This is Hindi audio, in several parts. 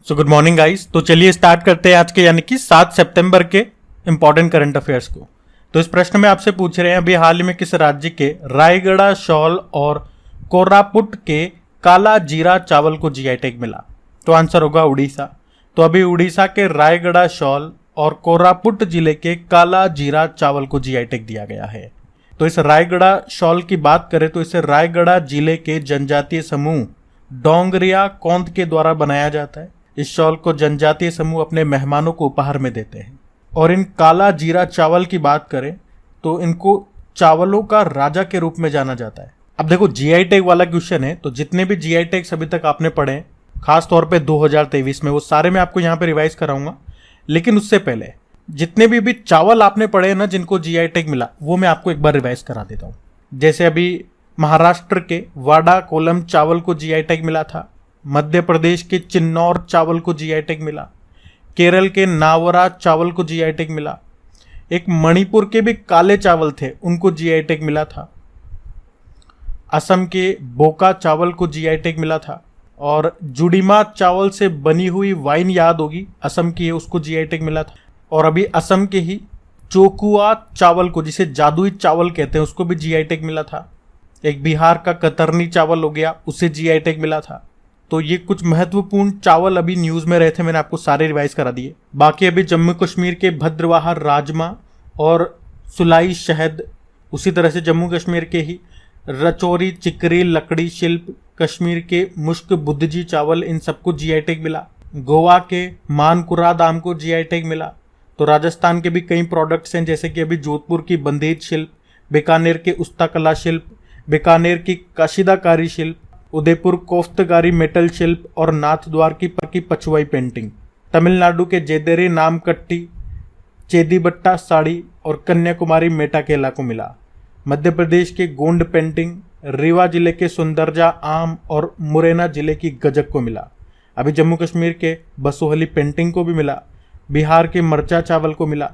So good morning guys. तो चलिए स्टार्ट करते हैं आज के यानी कि 7 सितंबर के इंपॉर्टेंट करंट अफेयर्स को। तो इस प्रश्न में आपसे पूछ रहे हैं अभी हाल ही में किस राज्य के रायगढ़ शॉल और कोरापुट के काला जीरा चावल को जीआई टैग मिला? तो आंसर होगा उड़ीसा। तो अभी उड़ीसा के रायगढ़ शॉल और कोरापुट जिले के काला जीरा चावल को जीआई टैग दिया गया है। तो इस रायगढ़ शॉल की बात करें तो इसे रायगढ़ जिले के जनजातीय समूह डोंगरिया कौंद के द्वारा बनाया जाता है। इस शॉल को जनजातीय समूह अपने मेहमानों को उपहार में देते हैं। और इन काला जीरा चावल की बात करें तो इनको चावलों का राजा के रूप में जाना जाता है। अब देखो जीआई टैग वाला क्वेश्चन है, तो जितने भी जीआई टैग्स अभी तक आपने पढ़े खास तौर पे 2023 में, वो सारे मैं आपको यहाँ पे रिवाइज कराऊंगा। लेकिन उससे पहले जितने भी चावल आपने पढ़े ना जिनको जीआई टैग मिला, वो मैं आपको एक बार रिवाइज करा देता हूँ। जैसे अभी महाराष्ट्र के वाडा कोलम चावल को जीआई टैग मिला था, मध्य प्रदेश के चिन्नौर चावल को जीआई टैग मिला, केरल के नावरा चावल को जीआई टैग मिला, एक मणिपुर के भी काले चावल थे उनको जीआई टैग मिला था, असम के बोका चावल को जीआई टैग मिला था, और जुड़ीमा चावल से बनी हुई वाइन याद होगी असम की है, उसको जीआई टैग मिला था। और अभी असम के ही चोकुआ चावल को, जिसे जादुई चावल कहते हैं, उसको भी जीआई टैग मिला था। एक बिहार का कतरनी चावल हो गया, उसे जीआई टैग मिला था। तो ये कुछ महत्वपूर्ण चावल अभी न्यूज़ में रहे थे, मैंने आपको सारे रिवाइज करा दिए। बाकी अभी जम्मू कश्मीर के भद्रवाह राजमा और सुलाई शहद, उसी तरह से जम्मू कश्मीर के ही रचौरी चिकरी लकड़ी शिल्प, कश्मीर के मुश्क बुद्धजी चावल, इन सबको जीआई टैग मिला। गोवा के मानकुराद आम को जीआई टैग मिला। तो राजस्थान के भी कई प्रोडक्ट्स हैं, जैसे कि अभी जोधपुर की बंदेज शिल्प, बीकानेर के उस्ता कला शिल्प, बीकानेर की कशीदाकारी शिल्प, उदयपुर कोफ्तकारी मेटल शिल्प और नाथद्वार की पछुआई पेंटिंग, तमिलनाडु के जेदेरी नामकट्टी चेदीबट्टा साड़ी और कन्याकुमारी मेटाकेला को मिला। मध्य प्रदेश के गोंड पेंटिंग, रीवा जिले के सुंदरजा आम और मुरैना जिले की गजक को मिला। अभी जम्मू कश्मीर के बसोहली पेंटिंग को भी मिला। बिहार के मरचा चावल को मिला,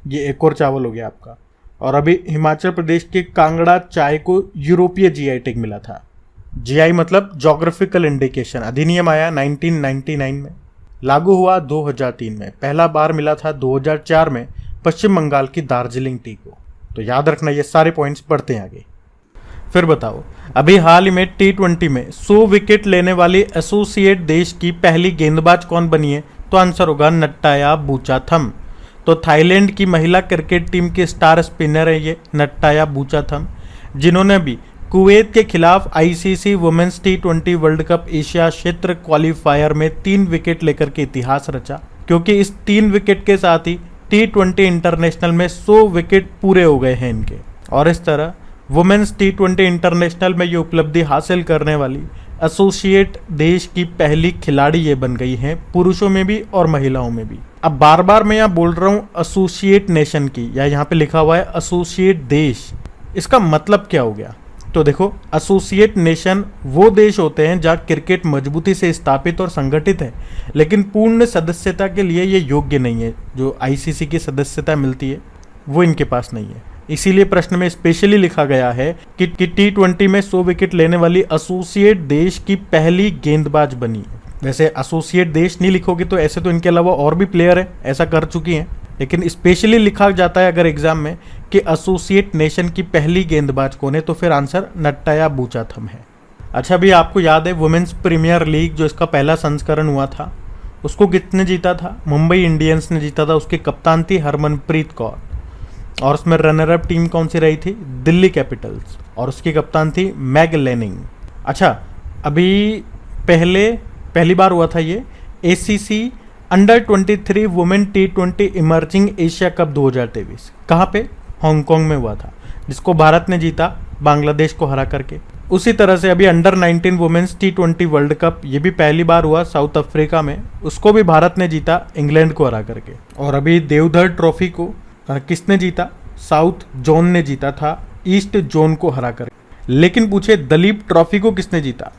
ये एक और चावल हो गया आपका। और अभी हिमाचल प्रदेश के कांगड़ा चाय को यूरोपीय जीआई टैग मिला था। जीआई मतलब ज्योग्राफिकल इंडिकेशन। अधिनियम आया 1999 में, लागू हुआ 2003 में, पहला बार मिला था 2004 में पश्चिम बंगाल की दार्जिलिंग टी को। तो याद रखना, ये सारे पॉइंट्स पढ़ते हैं आगे। फिर बताओ, अभी हाल ही में T20 में 100 विकेट लेने वाली एसोसिएट देश की पहली गेंदबाज कौन बनी है? तो आंसर होगा नट्टाया बूचाथम। तो थाईलैंड की महिला क्रिकेट टीम के स्टार स्पिनर है ये नट्टाया बूचाथम, जिन्होंने भी कुवैत के खिलाफ ICC women's T20 world cup Asia क्षेत्र क्वालिफायर में 3 विकेट लेकर के इतिहास रचा, क्योंकि इस 3 विकेट के साथ ही T20 इंटरनेशनल में 100 विकेट पूरे हो गए हैं इनके। और इस तरह वुमेन्स T20 इंटरनेशनल में ये उपलब्धि हासिल करने वाली एसोसिएट देश की पहली खिलाड़ी ये बन गई हैं, पुरुषों में भी और महिलाओं में भी। अब बार बार मैं यहाँ बोल रहा हूँ एसोसिएट नेशन की, या यहाँ पे लिखा हुआ है एसोसिएट देश, इसका मतलब क्या हो गया? तो देखो, एसोसिएट नेशन वो देश होते हैं जहाँ क्रिकेट मजबूती से स्थापित और संगठित है, लेकिन पूर्ण सदस्यता के लिए ये योग्य नहीं है। जो आईसीसी की सदस्यता मिलती है वो इनके पास नहीं है। इसीलिए प्रश्न में स्पेशली लिखा गया है कि T20 में 100 विकेट लेने वाली एसोसिएट देश की पहली गेंदबाज बनी है। वैसे एसोसिएट देश नहीं लिखोगे तो ऐसे तो इनके अलावा और भी प्लेयर है ऐसा कर चुकी हैं, लेकिन स्पेशली लिखा जाता है अगर एग्जाम में कि एसोसिएट नेशन की पहली गेंदबाज कौन है, तो फिर आंसर नट्टाया बूचाथम है। अच्छा, भी आपको याद है वुमेन्स प्रीमियर लीग जो इसका पहला संस्करण हुआ था, उसको किसने जीता था? मुंबई इंडियंस ने जीता था। उसकी कप्तान थी हरमनप्रीत कौर, और उसमें रनर अप टीम कौन सी रही थी? दिल्ली कैपिटल्स, और उसकी कप्तान थी मैग लेनिंग। अच्छा, अभी पहली बार हुआ था ये ACC under 23 women T20 emerging Asia cup 2023। कहाँ पे? हांगकांग में हुआ था, जिसको भारत ने जीता बांग्लादेश को हरा करके। उसी तरह से अभी under 19 women's T20 world cup, ये भी पहली बार हुआ साउथ अफ्रीका में, उसको भी भारत ने जीता इंग्लैंड को हरा करके। और अभी देवधर ट्रॉफी को किसने जीता? साउथ जोन ने जीता था ईस्ट जोन को हरा कर। लेकिन पूछे दलीप ट्रॉफी को किसने जीता?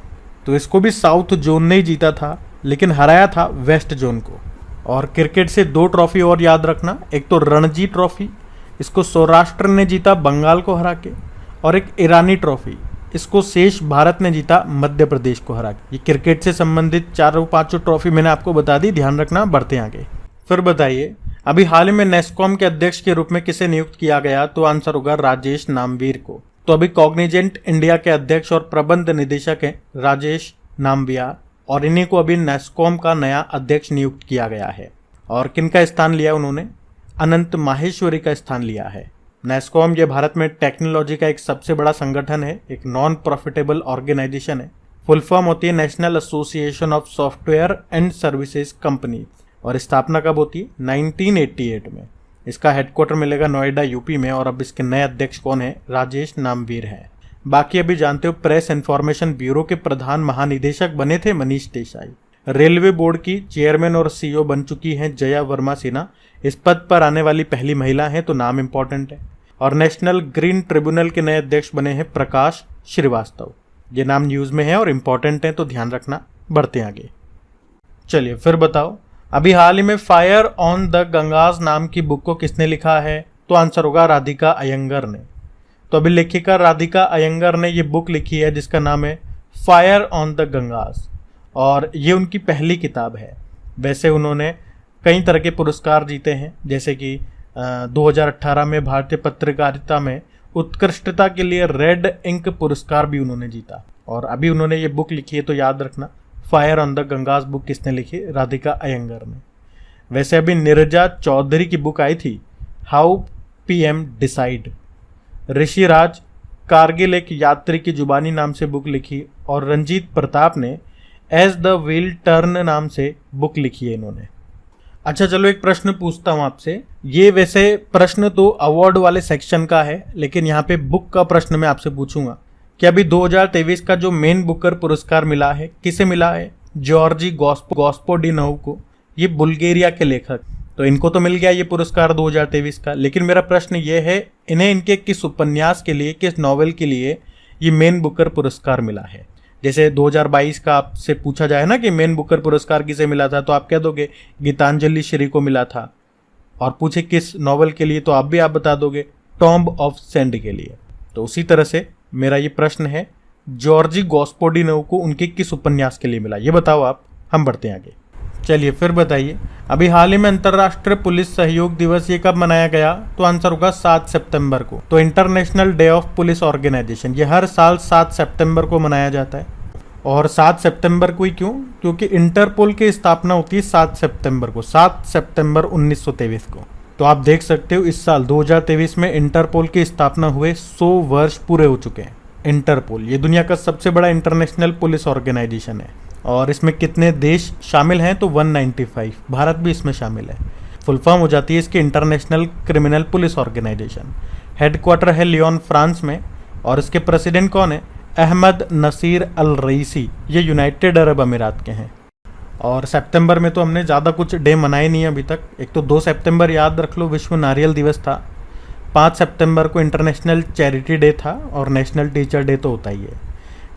तो इसको भी साउथ जोन ने ही जीता था, लेकिन हराया था वेस्ट जोन को। और क्रिकेट से 2 ट्रॉफी और याद रखना, एक तो रणजी ट्रॉफी, इसको सौराष्ट्र ने जीता बंगाल को हरा के, और एक ईरानी ट्रॉफी, इसको शेष भारत ने जीता मध्य प्रदेश को हरा के। ये क्रिकेट से संबंधित 4-5 ट्रॉफी मैंने आपको बता दी, ध्यान रखना। बढ़ते आगे। फिर बताइए, अभी हाल ही में नेस्कॉम के अध्यक्ष के रूप में किसे नियुक्त किया गया? तो आंसर होगा राजेश नामवीर को। तो अभी कॉग्निजेंट इंडिया के अध्यक्ष और प्रबंध निदेशक हैं राजेश नामवियार, और इन्हीं को अभी नेस्कॉम का नया अध्यक्ष नियुक्त किया गया है। और किनका स्थान लिया उन्होंने? अनंत माहेश्वरी का स्थान लिया है। नेस्कॉम ये भारत में टेक्नोलॉजी का एक सबसे बड़ा संगठन है, एक नॉन प्रॉफिटेबल ऑर्गेनाइजेशन है। फुल फॉर्म होती है national association of software and services company, और स्थापना कब होती है? 1988 में। इसका हेडक्वार्टर मिलेगा नोएडा यूपी में, और अब इसके नए अध्यक्ष कौन है? राजेश नामवीर हैं। बाकी अभी जानते हो प्रेस इन्फॉर्मेशन ब्यूरो के प्रधान महानिदेशक बने थे मनीष देसाई। रेलवे बोर्ड की चेयरमैन और सीईओ बन चुकी हैं जया वर्मा सिन्हा। इस पद पर आने वाली पहली महिला है, तो नाम इंपॉर्टेंट है। और नेशनल ग्रीन ट्रिब्यूनल के नए अध्यक्ष बने हैं प्रकाश श्रीवास्तव। ये नाम न्यूज में है और इंपॉर्टेंट है, तो ध्यान रखना। बढ़ते आगे। चलिए फिर बताओ, अभी हाल ही में फायर ऑन द गंगास नाम की बुक को किसने लिखा है? तो आंसर होगा राधिका अयंगर ने। तो अभी लेखिका राधिका अयंगर ने ये बुक लिखी है जिसका नाम है फायर ऑन द गंगास, और ये उनकी पहली किताब है। वैसे उन्होंने कई तरह के पुरस्कार जीते हैं, जैसे कि 2018 में भारतीय पत्रकारिता में उत्कृष्टता के लिए रेड इंक पुरस्कार भी उन्होंने जीता। और अभी उन्होंने ये बुक लिखी है, तो याद रखना fire on the Gangas book किसने लिखी? राधिका अयंगर ने। वैसे अभी नीरजा चौधरी की बुक आई थी how PM decide. Rishiraj Kargil एक यात्री की जुबानी नाम से बुक लिखी, और रंजीत प्रताप ने एज द व्हील टर्न नाम से बुक लिखी है इन्होंने। अच्छा चलो एक प्रश्न पूछता हूँ आपसे। ये वैसे प्रश्न तो अवार्ड वाले सेक्शन का है, लेकिन यहाँ पे बुक का प्रश्न मैं आपसे पूछूंगा कि अभी 2023 का जो मेन बुकर पुरस्कार मिला है किसे मिला है? जॉर्जी गॉस्पोडिनोव को। ये बुल्गारिया के लेखक, तो इनको तो मिल गया ये पुरस्कार 2023 का। लेकिन मेरा प्रश्न ये है, इन्हें इनके किस उपन्यास के लिए, किस नॉवेल के लिए ये मेन बुकर पुरस्कार मिला है? जैसे 2022 का आपसे पूछा जाए ना कि मेन बुकर पुरस्कार किसे मिला था, तो आप कह दोगे गीतांजलि श्री को मिला था। और पूछे किस नॉवेल के लिए, तो आप बता दोगे टॉम्ब ऑफ सेंड के लिए। तो उसी तरह से मेरा ये प्रश्न है, जॉर्जी गॉस्पोडिनोव को उनके किस उपन्यास के लिए मिला, ये बताओ आप। हम बढ़ते हैं आगे। चलिए फिर बताइए, अभी हाल ही में अंतर्राष्ट्रीय पुलिस सहयोग दिवस ये कब मनाया गया? तो आंसर होगा 7 सितंबर को। तो international day of police organization ये हर साल 7 सितंबर को मनाया जाता है। और 7 सितंबर को ही क्यों? क्योंकि इंटरपोल की स्थापना होती है 7 सितंबर को, 7 सितंबर 1923 को। तो आप देख सकते हो इस साल 2023 में इंटरपोल की स्थापना हुए 100 वर्ष पूरे हो चुके हैं। इंटरपोल ये दुनिया का सबसे बड़ा इंटरनेशनल पुलिस ऑर्गेनाइजेशन है, और इसमें कितने देश शामिल हैं? तो 195, भारत भी इसमें शामिल है। फुल फॉर्म हो जाती है इसकी international criminal police organization. Headquarter है लियोन फ्रांस में, और इसके प्रेसिडेंट कौन है? अहमद नसीर अल रईसी। ये यूनाइटेड अरब अमीरात के हैं। और सितंबर में तो हमने ज़्यादा कुछ डे मनाए नहीं अभी तक। एक तो 2 सितंबर याद रख लो विश्व नारियल दिवस था, 5 सितंबर को इंटरनेशनल चैरिटी डे था, और नेशनल टीचर डे तो होता ही है।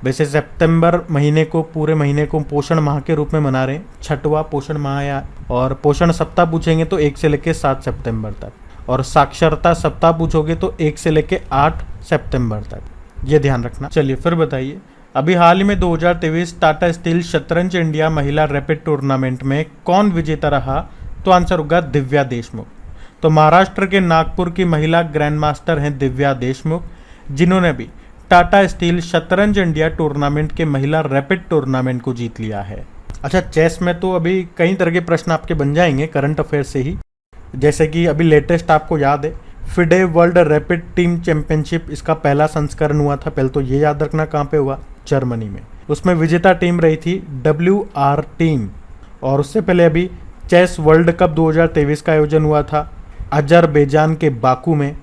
वैसे सितंबर महीने को, पूरे महीने को पोषण माह के रूप में मना रहे हैं, 6वां पोषण माह या। और पोषण सप्ताह पूछेंगे तो 1 से लेकर 7 सितंबर तक, और साक्षरता सप्ताह पूछोगे तो 1 से लेकर 8 सितंबर तक, ये ध्यान रखना। चलिए फिर बताइए, अभी हाल ही में 2023 टाटा स्टील शतरंज इंडिया महिला रैपिड टूर्नामेंट में कौन विजेता रहा? तो आंसर होगा दिव्या देशमुख। तो महाराष्ट्र के नागपुर की महिला ग्रैंड मास्टर हैं दिव्या देशमुख, जिन्होंने भी टाटा स्टील शतरंज इंडिया टूर्नामेंट के महिला रैपिड टूर्नामेंट को जीत लिया है। अच्छा, चेस में तो अभी कई तरह के प्रश्न आपके बन जाएंगे करंट अफेयर से ही, जैसे कि अभी लेटेस्ट आपको याद है FIDE world rapid team championship, इसका पहला संस्करण हुआ था। पहले तो ये याद रखना कहाँ पे हुआ? जर्मनी में। उसमें विजेता टीम रही थी WR टीम। और उससे पहले अभी चेस वर्ल्ड कप 2023 का आयोजन हुआ था अजरबैजान के बाकू में।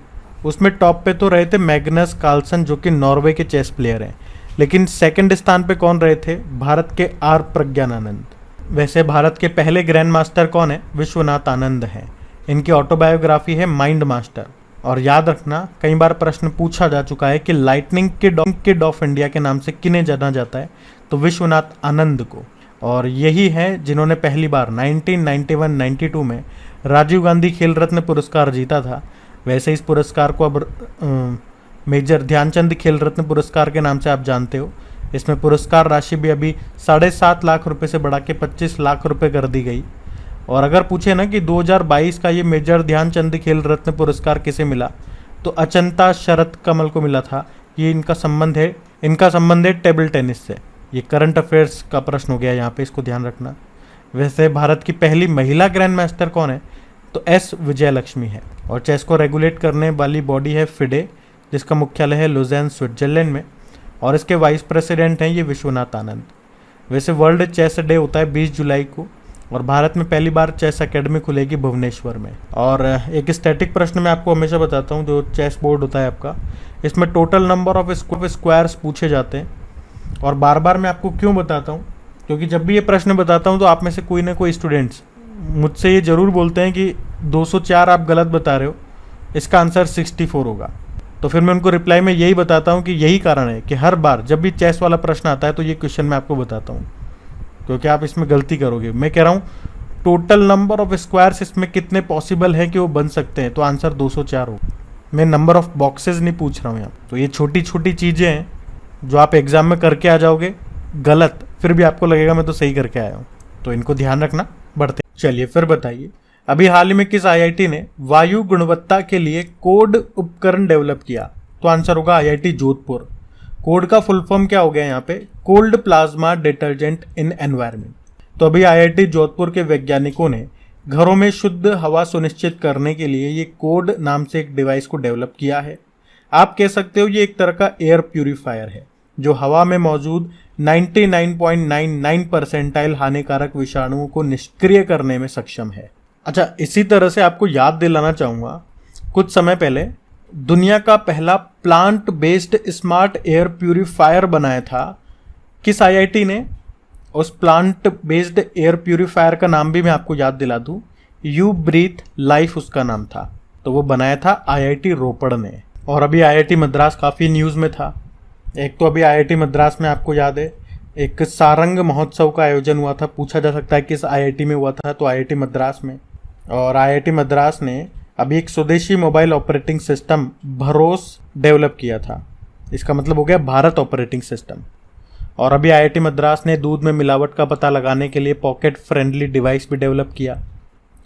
उसमें टॉप पे तो रहे थे मैग्नस कार्लसन, जो कि नॉर्वे के चेस प्लेयर हैं। लेकिन सेकंड स्थान पे कौन रहे थे? भारत के R प्रज्ञानंद। वैसे भारत के पहले ग्रैंड मास्टर कौन है? विश्वनाथ आनंद हैं। इनकी ऑटोबायोग्राफी है माइंड मास्टर। और याद रखना, कई बार प्रश्न पूछा जा चुका है कि लाइटनिंग किड ऑफ इंडिया के नाम से किन्हें जाना जाता है? तो विश्वनाथ आनंद को। और यही है जिन्होंने पहली बार 1991-92 में राजीव गांधी खेल रत्न पुरस्कार जीता था। वैसे इस पुरस्कार को अब मेजर ध्यानचंद खेल रत्न पुरस्कार के नाम से आप जानते हो। इसमें पुरस्कार राशि भी अभी 7.5 लाख रुपए से बढ़ा के 25 लाख रुपए कर दी गई। और अगर पूछे ना कि 2022 का ये मेजर ध्यानचंद खेल रत्न पुरस्कार किसे मिला, तो अचंता शरत कमल को मिला था। ये इनका संबंध है टेबल टेनिस से। ये करंट अफेयर्स का प्रश्न हो गया यहाँ पे, इसको ध्यान रखना। वैसे भारत की पहली महिला ग्रैंड मास्टर कौन है, तो एस विजयलक्ष्मी है। और चेस को रेगुलेट करने वाली बॉडी है फिडे, जिसका मुख्यालय है लुज़ेर्न स्विट्जरलैंड में। और इसके वाइस प्रेसिडेंट हैं ये विश्वनाथ आनंद। वैसे वर्ल्ड चेस डे होता है 20 जुलाई को, और भारत में पहली बार चेस एकेडमी खुलेगी भुवनेश्वर में। और एक स्टैटिक प्रश्न मैं आपको हमेशा बताता हूँ, जो चेस बोर्ड होता है आपका, इसमें टोटल नंबर ऑफ स्क्वायर्स पूछे जाते हैं। और बार बार मैं आपको क्यों बताता हूँ, क्योंकि जब भी ये प्रश्न बताता हूँ तो आप में से कोई ना कोई स्टूडेंट्स मुझसे ये ज़रूर बोलते हैं कि 204 आप गलत बता रहे हो, इसका आंसर 64 होगा। तो फिर मैं उनको रिप्लाई में यही बताता हूँ कि यही कारण है कि हर बार जब भी चेस वाला प्रश्न आता है तो ये क्वेश्चन मैं आपको बताता हूँ, क्योंकि आप इसमें गलती करोगे। मैं कह रहा हूँ टोटल नंबर ऑफ स्क्वायर्स इसमें कितने पॉसिबल है कि वो बन सकते हैं, तो आंसर 204 होगा। मैं नंबर ऑफ बॉक्सेस नहीं पूछ रहा हूँ यहाँ। तो ये छोटी छोटी चीज़ें हैं जो आप एग्जाम में करके आ जाओगे गलत, फिर भी आपको लगेगा मैं तो सही करके आया हूँ। तो इनको ध्यान रखना। बढ़ते चलिए फिर बताइए, अभी हाल ही में किस आईआईटी ने वायु गुणवत्ता के लिए कोड उपकरण डेवलप किया, तो आंसर होगा आईआईटी जोधपुर। कोड का फुल फॉर्म क्या हो गया यहाँ पे, कोल्ड प्लाज्मा डिटर्जेंट इन एनवायरनमेंट। तो अभी आईआईटी जोधपुर के वैज्ञानिकों ने घरों में शुद्ध हवा सुनिश्चित करने के लिए ये कोड नाम से एक डिवाइस को डेवलप किया है। आप कह सकते हो ये एक तरह का एयर प्यूरिफायर है जो हवा में मौजूद 99.99% हानिकारक विषाणुओं को निष्क्रिय करने में सक्षम है। अच्छा, इसी तरह से आपको याद दिलाना चाहूँगा, कुछ समय पहले दुनिया का पहला plant based smart air purifier बनाया था। किस आईआईटी ने? उस प्लांट बेस्ड एयर प्यूरिफायर का नाम भी मैं आपको याद दिला दूँ, यू ब्रीथ लाइफ उसका नाम था। तो वो बनाया था आईआईटी रोपड़ ने। और अभी आईआईटी मद्रास काफ़ी न्यूज़ में था। एक तो अभी आईआईटी मद्रास में आपको याद है एक सारंग महोत्सव का आयोजन हुआ था। पूछा जा सकता है किस आईआईटी में हुआ था, तो आईआईटी मद्रास में। और आईआईटी मद्रास ने अभी एक स्वदेशी मोबाइल ऑपरेटिंग सिस्टम भरोस डेवलप किया था। इसका मतलब हो गया भारत ऑपरेटिंग सिस्टम। और अभी आईआईटी मद्रास ने दूध में मिलावट का पता लगाने के लिए पॉकेट फ्रेंडली डिवाइस भी डेवलप किया।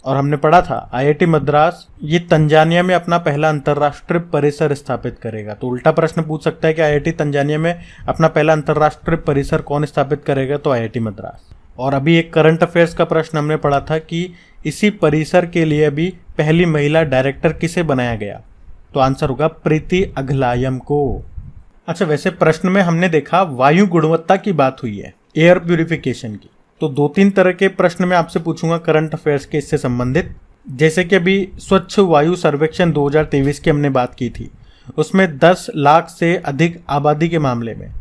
और हमने पढ़ा था आईआईटी मद्रास ये तंजानिया में अपना पहला अंतर्राष्ट्रीय परिसर स्थापित करेगा। तो उल्टा प्रश्न पूछ सकता है कि आईआईटी तंजानिया में अपना पहला अंतर्राष्ट्रीय परिसर कौन स्थापित करेगा, तो आईआईटी मद्रास। और अभी एक करंट अफेयर्स का प्रश्न हमने पढ़ा था कि इसी परिसर के लिए अभी पहली महिला डायरेक्टर किसे बनाया गया, तो आंसर होगा प्रीति अघलायम को। अच्छा, वैसे प्रश्न में हमने देखा वायु गुणवत्ता की बात हुई है, एयर प्यूरिफिकेशन की। तो 2-3 तरह के प्रश्न मैं आपसे पूछूंगा करंट अफेयर्स के इससे संबंधित। जैसे कि अभी स्वच्छ वायु सर्वेक्षण 2023 की हमने बात की थी, उसमें 10 लाख से अधिक आबादी के मामले में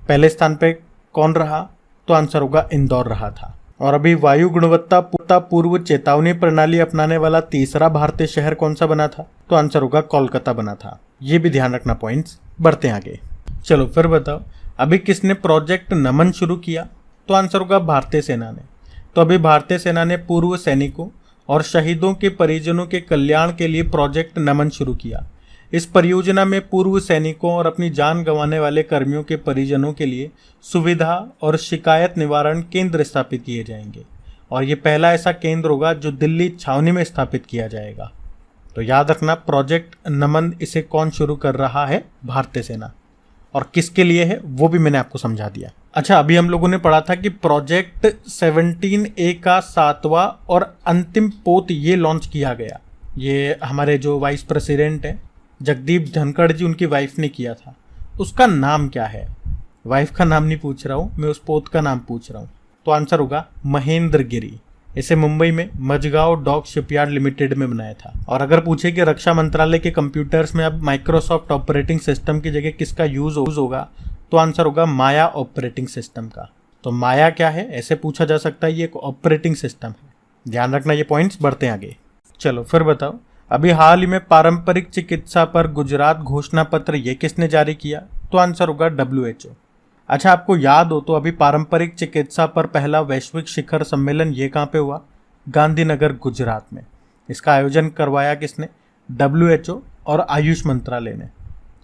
पहले स्थान पे कौन रहा, तो आंसर होगा इंदौर रहा था। और अभी वायु गुणवत्ता पूर्व चेतावनी प्रणाली अपनाने वाला तीसरा भारतीय शहर कौन सा बना था, तो आंसर होगा कोलकाता बना था। ये भी ध्यान रखना पॉइंट्स। बढ़ते हैं आगे। चलो फिर बताओ, अभी किसने प्रोजेक्ट नमन शुरू किया, तो आंसर होगा भारतीय सेना ने। तो अभी भारतीय सेना ने पूर्व सैनिकों और शहीदों के परिजनों के कल्याण के लिए प्रोजेक्ट नमन शुरू किया। इस परियोजना में पूर्व सैनिकों और अपनी जान गंवाने वाले कर्मियों के परिजनों के लिए सुविधा और शिकायत निवारण केंद्र स्थापित किए जाएंगे। और ये पहला ऐसा केंद्र होगा जो दिल्ली छावनी में स्थापित किया जाएगा। तो याद रखना, प्रोजेक्ट नमन इसे कौन शुरू कर रहा है, भारतीय सेना। और किसके लिए है वो भी मैंने आपको समझा दिया। अच्छा, अभी हम लोगों ने पढ़ा था कि प्रोजेक्ट 17A का 7वां और अंतिम पोत ये लॉन्च किया गया। ये हमारे जो वाइस प्रेसिडेंट हैं जगदीप धनखड़ जी, उनकी वाइफ ने किया था। उसका नाम क्या है? वाइफ का नाम नहीं पूछ रहा हूँ मैं, उस पोत का नाम पूछ रहा हूँ। तो आंसर होगा महेंद्र गिरी। इसे मुंबई में मजगांव डॉक शिपयार्ड लिमिटेड में बनाया था। और अगर पूछे कि रक्षा मंत्रालय के कंप्यूटर्स में अब माइक्रोसॉफ्ट ऑपरेटिंग सिस्टम की जगह किसका यूज होगा, तो आंसर होगा माया ऑपरेटिंग सिस्टम का। तो माया क्या है ऐसे पूछा जा सकता है, ये एक ऑपरेटिंग सिस्टम है। ध्यान रखना ये पॉइंट्स। बढ़ते हैं आगे। चलो फिर बताओ, अभी हाल ही में पारंपरिक चिकित्सा पर गुजरात घोषणा पत्र ये किसने जारी किया, तो आंसर होगा WHO। अच्छा, आपको याद हो तो अभी पारंपरिक चिकित्सा पर पहला वैश्विक शिखर सम्मेलन ये कहाँ पे हुआ, गांधीनगर गुजरात में। इसका आयोजन करवाया किसने, WHO और आयुष मंत्रालय ने।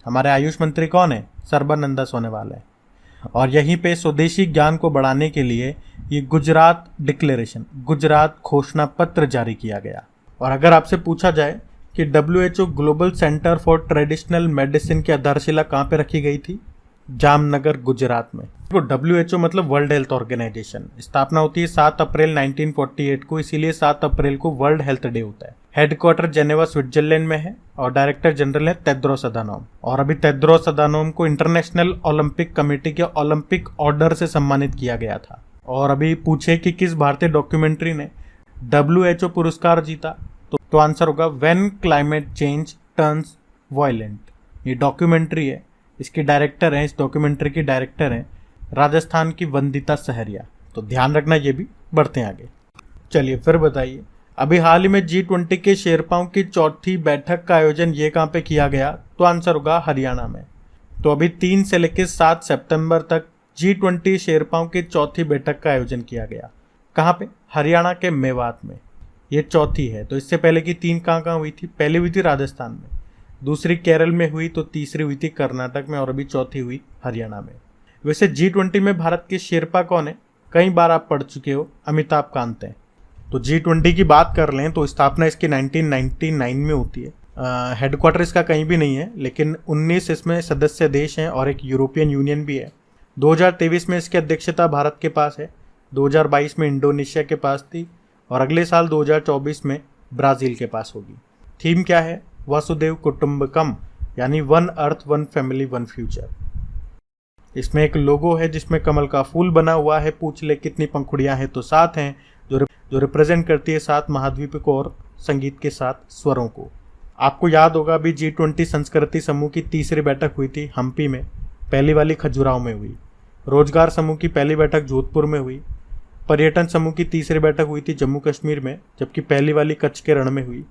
हमारे आयुष मंत्री कौन है? सर्बानंद सोनोवाल है। और यहीं पे स्वदेशी ज्ञान को बढ़ाने के लिए ये गुजरात डिक्लेरेशन, गुजरात घोषणा पत्र जारी किया गया। और अगर आपसे पूछा जाए कि WHO global centre for traditional medicine की आधारशिला कहाँ पे रखी गई थी? जामनगर, गुजरात में। तो WHO मतलब वर्ल्ड हेल्थ ऑर्गेनाइजेशन, स्थापना होती है 7 अप्रैल 1948 को, इसीलिए 7 अप्रैल को वर्ल्ड हेल्थ डे होता है। हेडक्वार्टर जेनेवा, स्विट्जरलैंड में है और डायरेक्टर जनरल है टेड्रोस अधानोम। और अभी टेड्रोस अधानोम को इंटरनेशनल ओलंपिक कमेटी के ओलंपिक ऑर्डर से सम्मानित किया गया था। और अभी पूछे कि किस भारतीय डॉक्यूमेंट्री ने WHO पुरस्कार जीता, तो आंसर होगा when climate change turns violent. ये डॉक्यूमेंट्री है, इसकी डायरेक्टर हैं, इस डॉक्यूमेंट्री की डायरेक्टर हैं राजस्थान की वंदिता सहरिया। तो ध्यान रखना ये भी। बढ़ते हैं आगे। चलिए फिर बताइए, अभी हाल ही में G20 के शेरपाओं की चौथी बैठक का आयोजन ये कहाँ पे किया गया? तो आंसर होगा हरियाणा में। तो अभी 3 से लेकर 7 सितंबर तक G20 शेरपाओं की चौथी बैठक का आयोजन किया गया। कहाँ पे? हरियाणा के मेवात में। ये चौथी है। तो इससे पहले की 3 कहाँ हुई थी? पहली हुई थी राजस्थान में, दूसरी केरल में हुई, तो तीसरी हुई थी कर्नाटक में और अभी चौथी हुई हरियाणा में। वैसे G20 में भारत के शेरपा कौन है? कई बार आप पढ़ चुके हो, अमिताभ कांत हैं। तो G20 की बात कर लें तो स्थापना इसकी 1999 में होती है। हेडक्वार्टर इसका कहीं भी नहीं है, लेकिन 19 इसमें सदस्य देश हैं और एक यूरोपियन यूनियन भी है। 2023 में इसकी अध्यक्षता भारत के पास है, 2022 में इंडोनेशिया के पास थी और अगले साल 2024 में ब्राज़ील के पास होगी। थीम क्या है? वसुदेव कुटुंबकम, यानी one earth one family one future. इसमें एक लोगो है जिसमें कमल का फूल बना हुआ है। पूछ ले कितनी पंखुड़ियां हैं? तो 7 हैं, जो रिप्रेजेंट करती है 7 महाद्वीप को और संगीत के 7 स्वरों को। आपको याद होगा अभी G20 संस्कृति समूह की तीसरी बैठक हुई थी हम्पी में, पहली वाली खजुराहो में हुई। रोजगार समूह की पहली बैठक जोधपुर में हुई। पर्यटन समूह की तीसरी बैठक हुई थी जम्मू कश्मीर में, जबकि पहली वाली कच्छ के रण में हुई।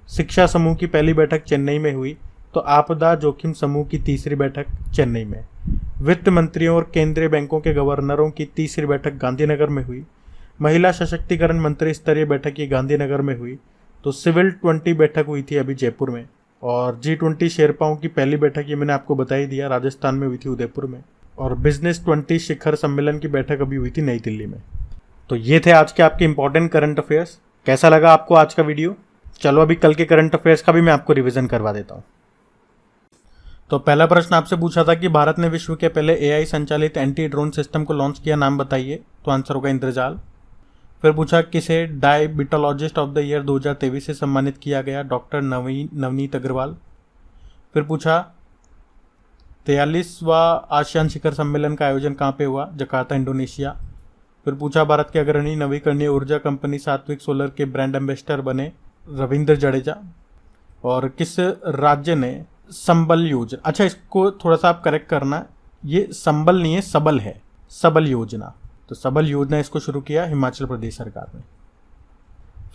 शिक्षा समूह की पहली बैठक चेन्नई में हुई। तो आपदा जोखिम समूह की तीसरी बैठक चेन्नई में। वित्त मंत्रियों और केंद्रीय बैंकों के गवर्नरों की तीसरी बैठक गांधीनगर में हुई। महिला सशक्तिकरण मंत्री स्तरीय बैठक ये गांधीनगर में हुई। तो सिविल 20 बैठक हुई थी अभी जयपुर में। और G20 शेरपाओं की पहली बैठक ये मैंने आपको बता ही दिया, राजस्थान में हुई थी उदयपुर में। और बिजनेस 20 शिखर सम्मेलन की बैठक अभी हुई थी नई दिल्ली में। तो ये थे आज के आपके इंपॉर्टेंट करंट अफेयर्स। कैसा लगा आपको आज का वीडियो? चलो अभी कल के करंट अफेयर्स का भी मैं आपको रिवीजन करवा देता हूँ। तो पहला प्रश्न आपसे पूछा था कि भारत ने विश्व के पहले AI संचालित एंटी ड्रोन सिस्टम को लॉन्च किया, नाम बताइए। तो आंसर होगा इंद्रजाल। फिर पूछा किसे डायबिटोलॉजिस्ट ऑफ द ईयर 2023 से सम्मानित किया गया? डॉक्टर नवनीत अग्रवाल। फिर पूछा 43वां आसियान शिखर सम्मेलन का आयोजन कहाँ पे हुआ? Jakarta, Indonesia. फिर पूछा भारत के अग्रणी नवीकरणीय ऊर्जा कंपनी सात्विक सोलर के ब्रांड एम्बेसडर बने रविंद्र जडेजा। और किस राज्य ने संबल योजना, अच्छा इसको थोड़ा सा आप करेक्ट करना, ये संबल नहीं है सबल है, सबल योजना। तो सबल योजना इसको शुरू किया हिमाचल प्रदेश सरकार ने।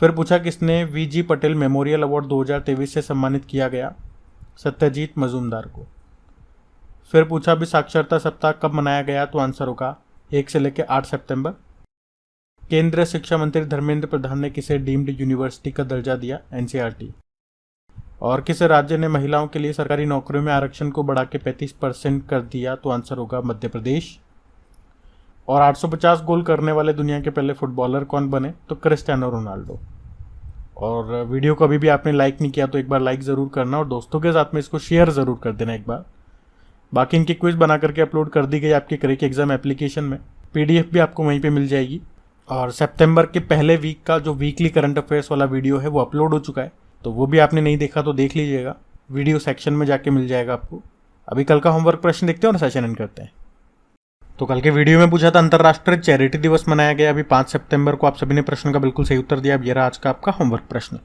फिर पूछा किसने VG पटेल मेमोरियल अवार्ड 2023 से सम्मानित किया गया? सत्यजीत मजूमदार को। फिर पूछा भी साक्षरता सप्ताह कब मनाया गया? तो आंसर होगा 1 से लेकर 8 सितंबर। केंद्रीय शिक्षा मंत्री धर्मेंद्र प्रधान ने किसे डीम्ड यूनिवर्सिटी का दर्जा दिया? NCERT। और किस राज्य ने महिलाओं के लिए सरकारी नौकरियों में आरक्षण को बढ़ा के 35% कर दिया? तो आंसर होगा मध्य प्रदेश। और 850 गोल करने वाले दुनिया के पहले फुटबॉलर कौन बने? तो क्रिस्टियानो रोनाल्डो। और वीडियो को अभी भी आपने लाइक नहीं किया तो एक बार लाइक ज़रूर करना और दोस्तों के साथ में इसको शेयर ज़रूर कर देना एक बार। बाकी इनकी क्विज बना करके अपलोड कर दी गई आपके क्रेक एग्जाम एप्लीकेशन में, PDF भी आपको वहीं पे मिल जाएगी। और सितंबर के पहले वीक का जो वीकली करंट अफेयर्स वाला वीडियो है वो अपलोड हो चुका है, तो वो भी आपने नहीं देखा तो देख लीजिएगा, वीडियो सेक्शन में जाके मिल जाएगा आपको। अभी कल का होमवर्क प्रश्न देखते हैं और सेशन एंड करते हैं। तो कल के वीडियो में पूछा था अंतर्राष्ट्रीय चैरिटी दिवस मनाया गया अभी 5 सितंबर को। आप सभी ने प्रश्न का बिल्कुल सही उत्तर दिया। अब ये रहा आज का आपका होमवर्क प्रश्न।